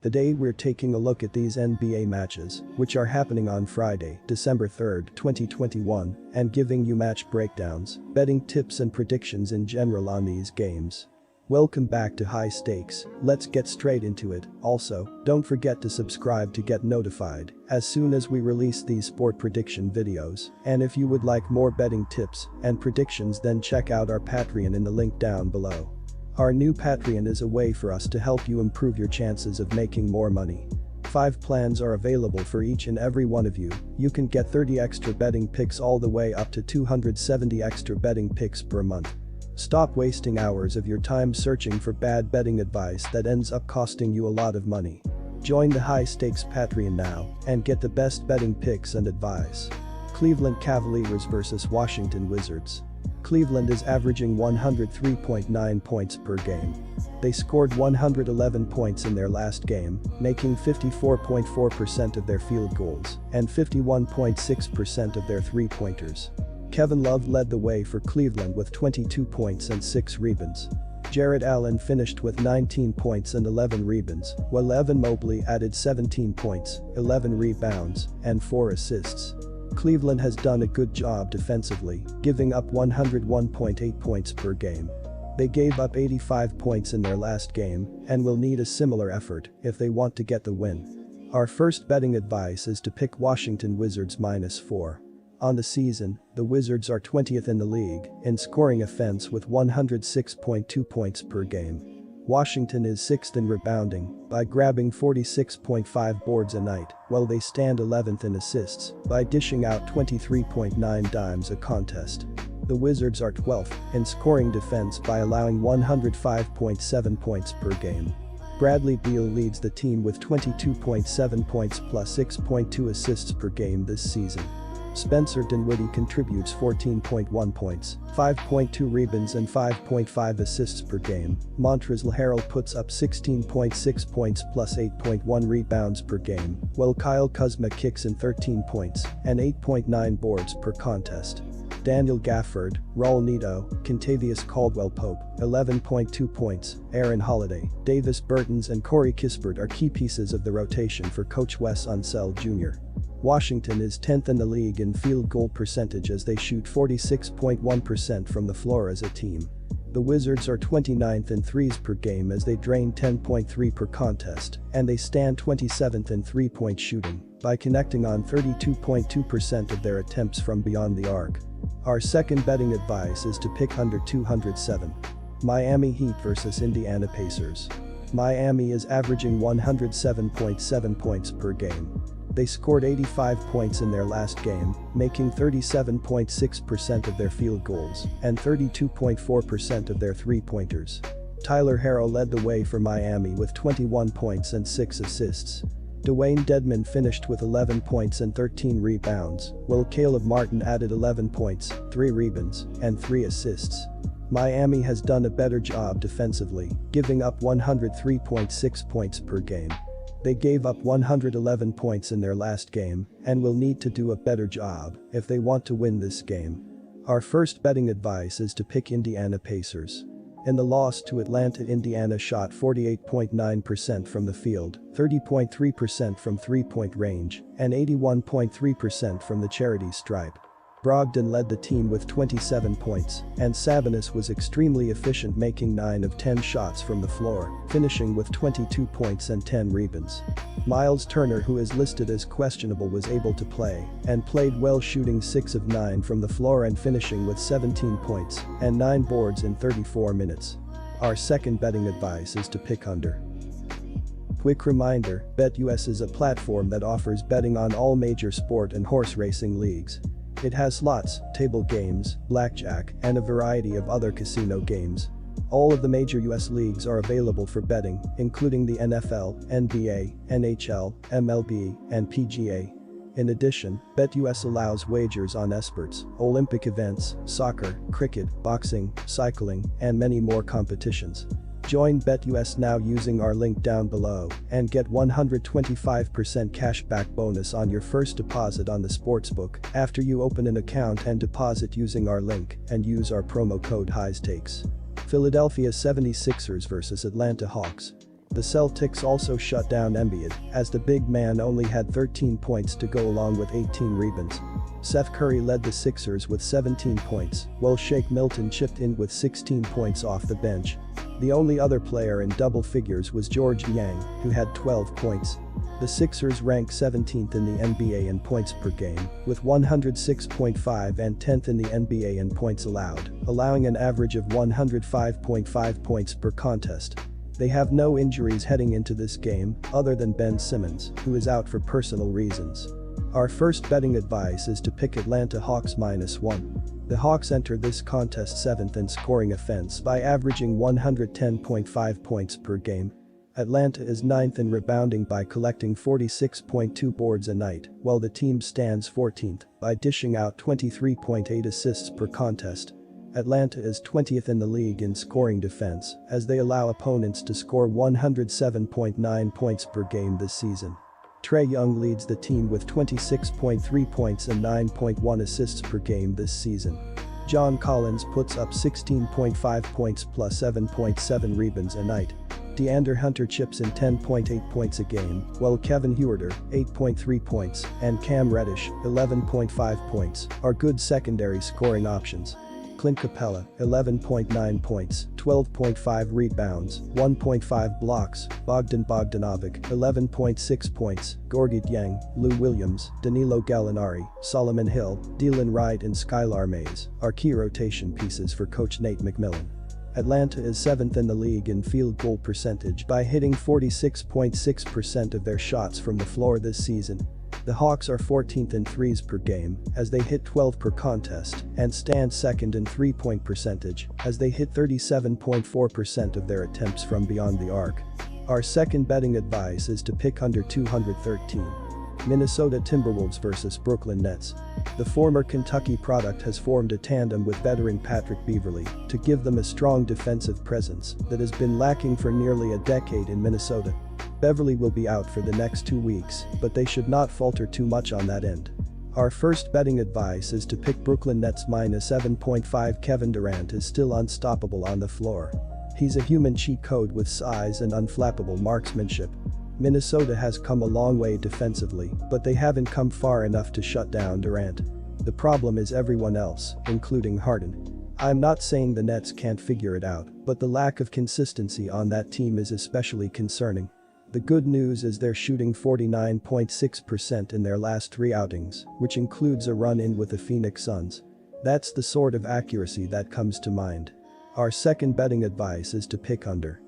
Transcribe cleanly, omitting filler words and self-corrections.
Today we're taking a look at these NBA matches, which are happening on Friday, December 3rd, 2021, and giving you match breakdowns, betting tips and predictions in general on these games. Welcome back to High Stakes, let's get straight into it. Also, don't forget to subscribe to get notified as soon as we release these sport prediction videos, and if you would like more betting tips and predictions, then check out our Patreon in the link down below. Our new Patreon is a way for us to help you improve your chances of making more money. 5 plans are available for each and every one of you. You can get 30 extra betting picks all the way up to 270 extra betting picks per month. Stop wasting hours of your time searching for bad betting advice that ends up costing you a lot of money. Join the High Stakes Patreon now and get the best betting picks and advice. Cleveland Cavaliers vs Washington Wizards. Cleveland is averaging 103.9 points per game. They scored 111 points in their last game, making 54.4% of their field goals and 51.6% of their three-pointers. Kevin Love led the way for Cleveland with 22 points and 6 rebounds. Jarrett Allen finished with 19 points and 11 rebounds, while Evan Mobley added 17 points, 11 rebounds, and 4 assists. Cleveland has done a good job defensively, giving up 101.8 points per game. They gave up 85 points in their last game and will need a similar effort if they want to get the win. Our first betting advice is to pick Washington Wizards -4. On the season, the Wizards are 20th in the league in scoring offense with 106.2 points per game. Washington is 6th in rebounding by grabbing 46.5 boards a night, while they stand 11th in assists by dishing out 23.9 dimes a contest. The Wizards are 12th in scoring defense by allowing 105.7 points per game. Bradley Beal leads the team with 22.7 points plus 6.2 assists per game this season. Spencer Dinwiddie contributes 14.1 points, 5.2 rebounds and 5.5 assists per game. Montrezl Harrell puts up 16.6 points plus 8.1 rebounds per game, while Kyle Kuzma kicks in 13 points and 8.9 boards per contest. Daniel Gafford, Raul Neto, Kentavious Caldwell-Pope, 11.2 points, Aaron Holiday, Davis Bertans and Corey Kispert are key pieces of the rotation for Coach Wes Unseld Jr. Washington is 10th in the league in field goal percentage as they shoot 46.1% from the floor as a team. The Wizards are 29th in threes per game as they drain 10.3 per contest, and they stand 27th in three-point shooting by connecting on 32.2% of their attempts from beyond the arc. Our second betting advice is to pick under 207. Miami Heat vs Indiana Pacers. Miami is averaging 107.7 points per game. They scored 85 points in their last game, making 37.6% of their field goals and 32.4% of their three-pointers. Tyler Herro led the way for Miami with 21 points and 6 assists. Dwayne Dedmon finished with 11 points and 13 rebounds, while Caleb Martin added 11 points, 3 rebounds, and 3 assists. Miami has done a better job defensively, giving up 103.6 points per game. They gave up 111 points in their last game and will need to do a better job if they want to win this game. Our first betting advice is to pick Indiana Pacers. In the loss to Atlanta, Indiana shot 48.9% from the field, 30.3% from three-point range, and 81.3% from the charity stripe. Brogdon led the team with 27 points, and Sabonis was extremely efficient, making 9 of 10 shots from the floor, finishing with 22 points and 10 rebounds. Miles Turner, who is listed as questionable, was able to play and played well, shooting 6 of 9 from the floor and finishing with 17 points and 9 boards in 34 minutes. Our second betting advice is to pick under. Quick reminder, BetUS is a platform that offers betting on all major sport and horse racing leagues. It has slots, table games, blackjack, and a variety of other casino games. All of the major US leagues are available for betting, including the NFL, NBA, NHL, MLB, and PGA. In addition, BetUS allows wagers on esports, Olympic events, soccer, cricket, boxing, cycling, and many more competitions. Join BetUS now using our link down below and get 125% cashback bonus on your first deposit on the sportsbook after you open an account and deposit using our link and use our promo code HIGHSTAKES. Philadelphia 76ers vs Atlanta Hawks. The Celtics also shut down Embiid, as the big man only had 13 points to go along with 18 rebounds. Seth Curry led the Sixers with 17 points, while Shake Milton chipped in with 16 points off the bench. The only other player in double figures was George Niang, who had 12 points. The Sixers rank 17th in the NBA in points per game, with 106.5 and 10th in the NBA in points allowed, allowing an average of 105.5 points per contest. They have no injuries heading into this game, other than Ben Simmons, who is out for personal reasons. Our first betting advice is to pick Atlanta Hawks -1. The Hawks enter this contest 7th in scoring offense by averaging 110.5 points per game. Atlanta is 9th in rebounding by collecting 46.2 boards a night, while the team stands 14th by dishing out 23.8 assists per contest. Atlanta is 20th in the league in scoring defense, as they allow opponents to score 107.9 points per game this season. Trae Young leads the team with 26.3 points and 9.1 assists per game this season. John Collins puts up 16.5 points plus 7.7 rebounds a night. DeAndre Hunter chips in 10.8 points a game, while Kevin Huerter, 8.3 points, and Cam Reddish, 11.5 points, are good secondary scoring options. Clint Capella, 11.9 points, 12.5 rebounds, 1.5 blocks, Bogdan Bogdanovic, 11.6 points, Gorgui Dieng, Lou Williams, Danilo Gallinari, Solomon Hill, Dylan Wright and Skylar Mays are key rotation pieces for coach Nate McMillan. Atlanta is 7th in the league in field goal percentage by hitting 46.6% of their shots from the floor this season. The Hawks are 14th in threes per game, as they hit 12 per contest, and stand 2nd in three-point percentage, as they hit 37.4% of their attempts from beyond the arc. Our second betting advice is to pick under 213. Minnesota Timberwolves vs Brooklyn Nets. The former Kentucky product has formed a tandem with veteran Patrick Beverley to give them a strong defensive presence that has been lacking for nearly a decade in Minnesota. Beverley will be out for the next 2 weeks, but they should not falter too much on that end. Our first betting advice is to pick Brooklyn Nets -7.5. Kevin Durant is still unstoppable on the floor. He's a human cheat code with size and unflappable marksmanship. Minnesota has come a long way defensively, but they haven't come far enough to shut down Durant. The problem is everyone else, including Harden. I'm not saying the Nets can't figure it out, but the lack of consistency on that team is especially concerning. The good news is they're shooting 49.6% in their last 3 outings, which includes a run-in with the Phoenix Suns. That's the sort of accuracy that comes to mind. Our second betting advice is to pick under